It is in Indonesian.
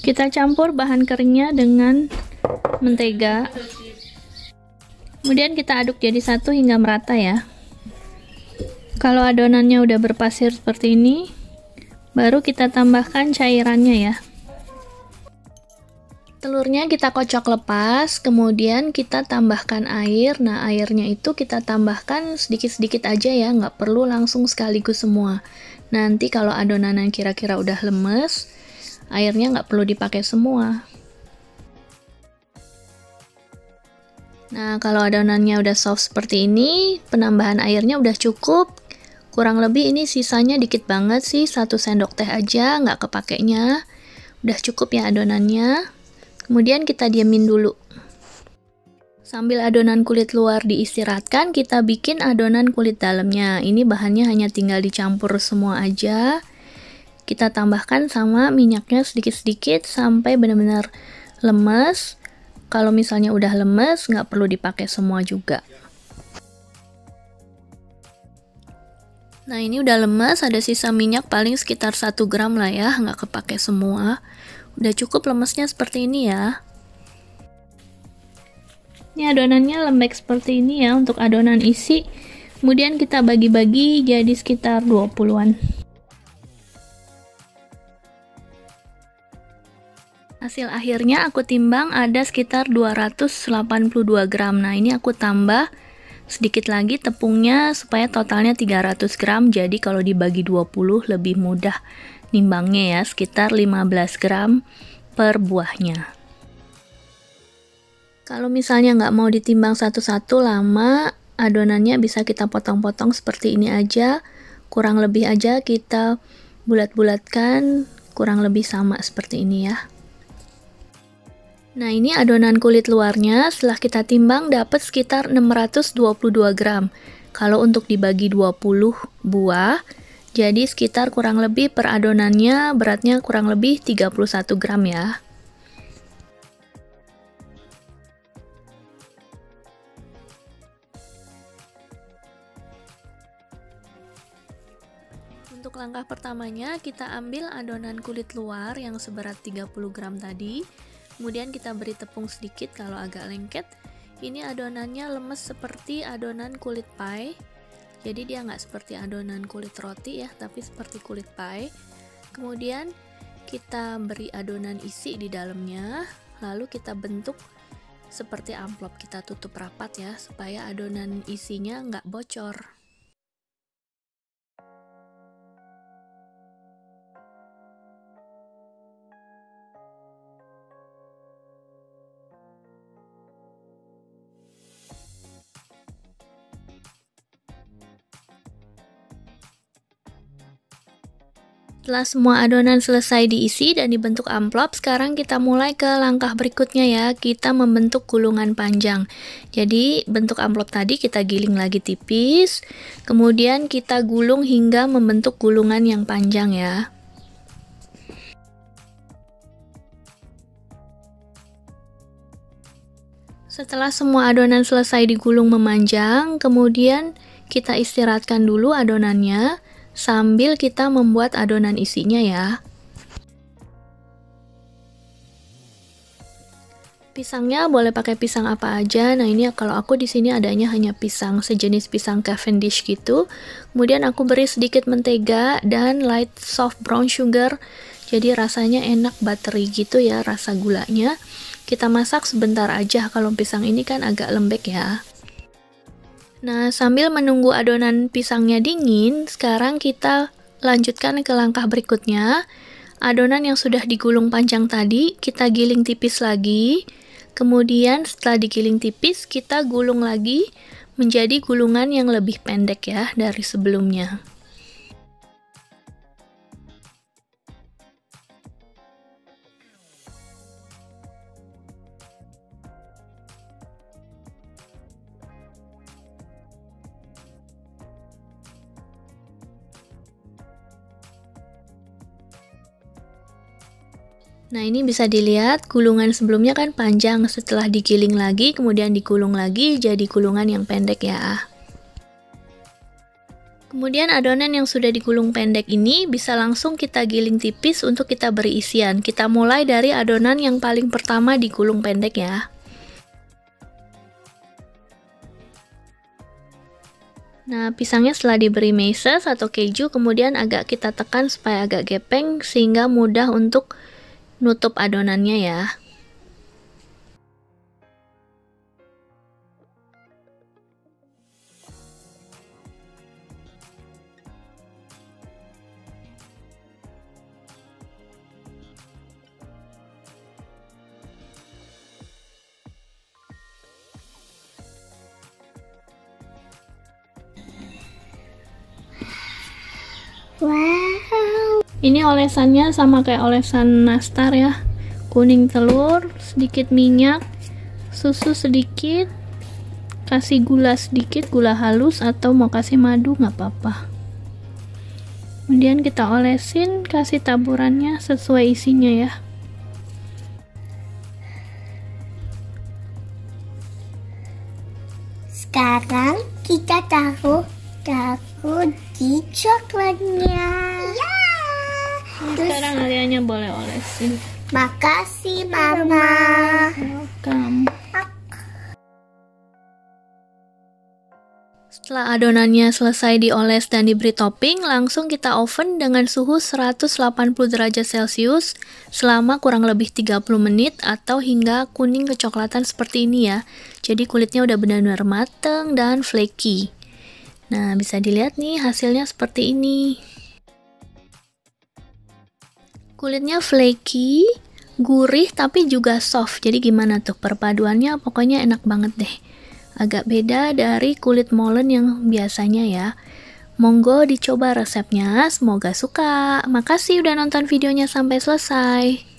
Kita campur bahan keringnya dengan mentega. Kemudian kita aduk jadi satu hingga merata ya. Kalau adonannya udah berpasir seperti ini, baru kita tambahkan cairannya ya. Telurnya kita kocok lepas, kemudian kita tambahkan air. Nah, airnya itu kita tambahkan sedikit-sedikit aja ya, nggak perlu langsung sekaligus semua. Nanti kalau adonan kira-kira udah lemes, airnya nggak perlu dipakai semua. Nah, kalau adonannya udah soft seperti ini, penambahan airnya udah cukup. Kurang lebih ini sisanya dikit banget sih, 1 sendok teh aja, nggak kepakainya. Udah cukup ya adonannya. Kemudian kita diamin dulu. Sambil adonan kulit luar diistirahatkan, kita bikin adonan kulit dalamnya. Ini bahannya hanya tinggal dicampur semua aja. Kita tambahkan sama minyaknya sedikit-sedikit sampai benar-benar lemes. Kalau misalnya udah lemes, nggak perlu dipakai semua juga. Nah, ini udah lemes, ada sisa minyak paling sekitar 1 gram lah ya, nggak kepake semua. Udah cukup lemesnya seperti ini ya. Ini adonannya lembek seperti ini ya untuk adonan isi. Kemudian kita bagi-bagi jadi sekitar 20-an. Hasil akhirnya aku timbang ada sekitar 282 gram. Nah, ini aku tambah sedikit lagi tepungnya supaya totalnya 300 gram. Jadi kalau dibagi 20 lebih mudah nimbangnya ya, sekitar 15 gram per buahnya. Kalau misalnya nggak mau ditimbang satu-satu lama, adonannya bisa kita potong-potong seperti ini aja. Kurang lebih aja kita bulat-bulatkan, kurang lebih sama seperti ini ya. Nah, ini adonan kulit luarnya setelah kita timbang dapat sekitar 622 gram. Kalau untuk dibagi 20 buah, jadi sekitar kurang lebih per adonannya beratnya kurang lebih 31 gram ya. Untuk langkah pertamanya kita ambil adonan kulit luar yang seberat 30 gram tadi. Kemudian kita beri tepung sedikit kalau agak lengket. Ini adonannya lemes seperti adonan kulit pie. Jadi dia nggak seperti adonan kulit roti ya, tapi seperti kulit pie. Kemudian kita beri adonan isi di dalamnya, lalu kita bentuk seperti amplop. Kita tutup rapat ya, supaya adonan isinya nggak bocor. Setelah semua adonan selesai diisi dan dibentuk amplop, sekarang kita mulai ke langkah berikutnya ya, kita membentuk gulungan panjang. Jadi bentuk amplop tadi kita giling lagi tipis, kemudian kita gulung hingga membentuk gulungan yang panjang ya. Setelah semua adonan selesai digulung memanjang, kemudian kita istirahatkan dulu adonannya sambil kita membuat adonan isinya ya. Pisangnya boleh pakai pisang apa aja. Nah, ini kalau aku di sini adanya hanya pisang sejenis pisang Cavendish gitu. Kemudian aku beri sedikit mentega dan light soft brown sugar. Jadi rasanya enak buttery gitu ya rasa gulanya. Kita masak sebentar aja, kalau pisang ini kan agak lembek ya. Nah, sambil menunggu adonan pisangnya dingin, sekarang kita lanjutkan ke langkah berikutnya. Adonan yang sudah digulung panjang tadi, kita giling tipis lagi. Kemudian setelah digiling tipis, kita gulung lagi menjadi gulungan yang lebih pendek ya dari sebelumnya. Nah, ini bisa dilihat gulungan sebelumnya kan panjang, setelah digiling lagi kemudian digulung lagi jadi gulungan yang pendek ya. Kemudian adonan yang sudah digulung pendek ini bisa langsung kita giling tipis untuk kita beri isian. Kita mulai dari adonan yang paling pertama digulung pendek ya. Nah, pisangnya setelah diberi meses atau keju, kemudian agak kita tekan supaya agak gepeng sehingga mudah untuk nutup adonannya ya. Wow. Ini olesannya sama kayak olesan nastar ya. Kuning telur, sedikit minyak, susu sedikit, kasih gula sedikit, gula halus atau mau kasih madu nggak apa-apa. Kemudian kita olesin, kasih taburannya sesuai isinya ya. Sekarang kita taruh di coklatnya. Ya. Sekarang Alianya boleh olesin. Makasih Mama. Welcome. Setelah adonannya selesai dioles dan diberi topping, langsung kita oven dengan suhu 180 derajat Celcius selama kurang lebih 30 menit atau hingga kuning kecoklatan seperti ini ya. Jadi kulitnya udah benar-benar mateng dan flaky. Nah, bisa dilihat nih hasilnya seperti ini. Kulitnya flaky, gurih tapi juga soft. Jadi gimana tuh perpaduannya? Pokoknya enak banget deh. Agak beda dari kulit molen yang biasanya ya. Monggo dicoba resepnya, semoga suka. Makasih udah nonton videonya sampai selesai.